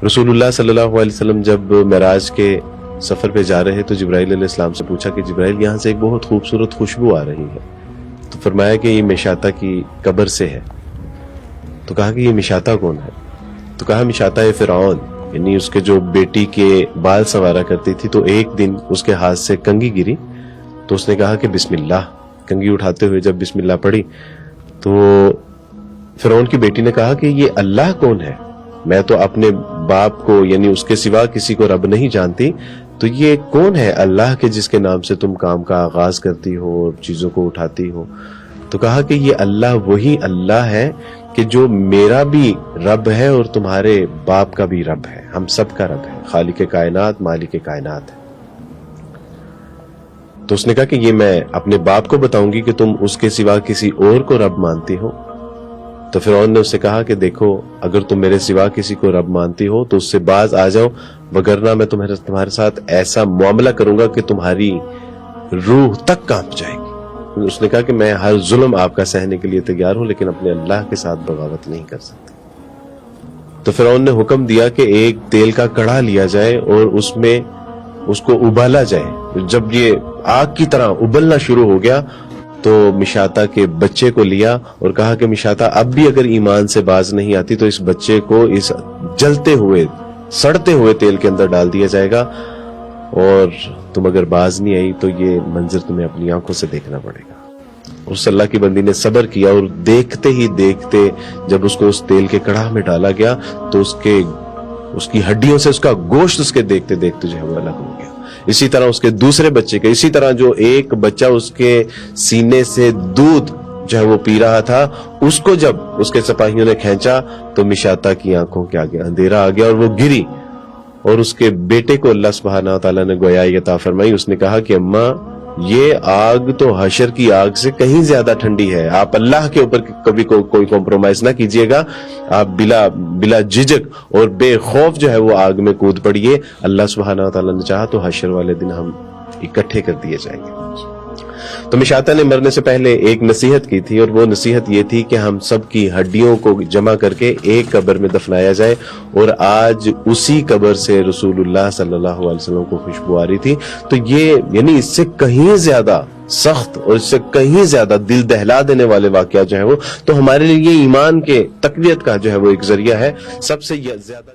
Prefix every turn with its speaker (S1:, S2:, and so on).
S1: رسول اللہ صلی اللہ علیہ وسلم جب معراج کے سفر پہ جا رہے تو جبرائیل علیہ السلام سے پوچھا کہ جبرائیل یہاں سے ایک بہت خوبصورت خوشبو آ رہی ہے، تو فرمایا کہ یہ مشاطہ کی قبر سے ہے۔ تو کہا کہ یہ مشاطہ کون ہے؟ تو کہا مشاطہ فرعون، یعنی اس کے جو بیٹی کے بال سنوارا کرتی تھی، تو ایک دن اس کے ہاتھ سے کنگھی گری تو اس نے کہا کہ بسم اللہ، کنگھی اٹھاتے ہوئے جب بسم اللہ پڑھی تو فرعون کی بیٹی نے کہا کہ یہ اللہ کون ہے؟ میں تو اپنے باپ کو یعنی اس کے سوا کسی کو رب نہیں جانتی، تو یہ کون ہے اللہ کے جس کے نام سے تم کام کا آغاز کرتی ہو اور چیزوں کو اٹھاتی ہو؟ تو کہا کہ یہ اللہ وہی اللہ ہے کہ جو میرا بھی رب ہے اور تمہارے باپ کا بھی رب ہے، ہم سب کا رب ہے، خالق کائنات مالک کائنات ہے۔ تو اس نے کہا کہ یہ میں اپنے باپ کو بتاؤں گی کہ تم اس کے سوا کسی اور کو رب مانتی ہو؟ تو فرعون نے اس سے کہا کہ دیکھو اگر تم میرے سوا کسی کو رب مانتی ہو تو اس سے باز آ جاؤ، وگرنہ میں تمہارے ساتھ ایسا معاملہ کروں گا کہ تمہاری روح تک کانپ جائے گی۔ اس نے کہا کہ میں ہر ظلم آپ کا سہنے کے لیے تیار ہوں، لیکن اپنے اللہ کے ساتھ بغاوت نہیں کر سکتا۔ تو فرعون نے حکم دیا کہ ایک تیل کا کڑھا لیا جائے اور اس میں اس کو ابالا جائے۔ جب یہ آگ کی طرح ابلنا شروع ہو گیا تو مشاطہ کے بچے کو لیا اور کہا کہ مشاطہ اب بھی اگر ایمان سے باز نہیں آتی تو اس بچے کو اس جلتے ہوئے سڑتے ہوئے تیل کے اندر ڈال دیا جائے گا، اور تم اگر باز نہیں آئی تو یہ منظر تمہیں اپنی آنکھوں سے دیکھنا پڑے گا۔ اس اللہ کی بندی نے صبر کیا اور دیکھتے ہی دیکھتے جب اس کو اس تیل کے کڑھا میں ڈالا گیا تو اس کی ہڈیوں سے اس کا گوشت اس کے دیکھتے دیکھتے جو ہے وہ الگ ہو گیا۔ اسی طرح اس کے دوسرے بچے کے، اسی طرح جو ایک بچہ اس کے سینے سے دودھ جو ہے وہ پی رہا تھا، اس کو جب اس کے سپاہیوں نے کھینچا تو مشاطہ کی آنکھوں کے آگے اندھیرا آ گیا اور وہ گری، اور اس کے بیٹے کو اللہ سبحانہ و تعالیٰ نے گویائی عطا فرمائی۔ اس نے کہا کہ اماں یہ آگ تو حشر کی آگ سے کہیں زیادہ ٹھنڈی ہے، آپ اللہ کے اوپر کبھی کوئی کمپرومائز نہ کیجیے گا، آپ بلا جھجک اور بے خوف جو ہے وہ آگ میں کود پڑیے، اللہ سبحانہ و تعالیٰ نے چاہا تو حشر والے دن ہم اکٹھے کر دیے جائیں گے۔ تو مشاطہ نے مرنے سے پہلے ایک نصیحت کی تھی، اور وہ نصیحت یہ تھی کہ ہم سب کی ہڈیوں کو جمع کر کے ایک قبر میں دفنایا جائے، اور آج اسی قبر سے رسول اللہ صلی اللہ علیہ وسلم کو خوشبو آ رہی تھی۔ تو یہ یعنی اس سے کہیں زیادہ سخت اور اس سے کہیں زیادہ دل دہلا دینے والے واقعات جو ہیں وہ تو ہمارے لیے ایمان کے تقویت کا جو ہے وہ ایک ذریعہ ہے۔ سب سے زیادہ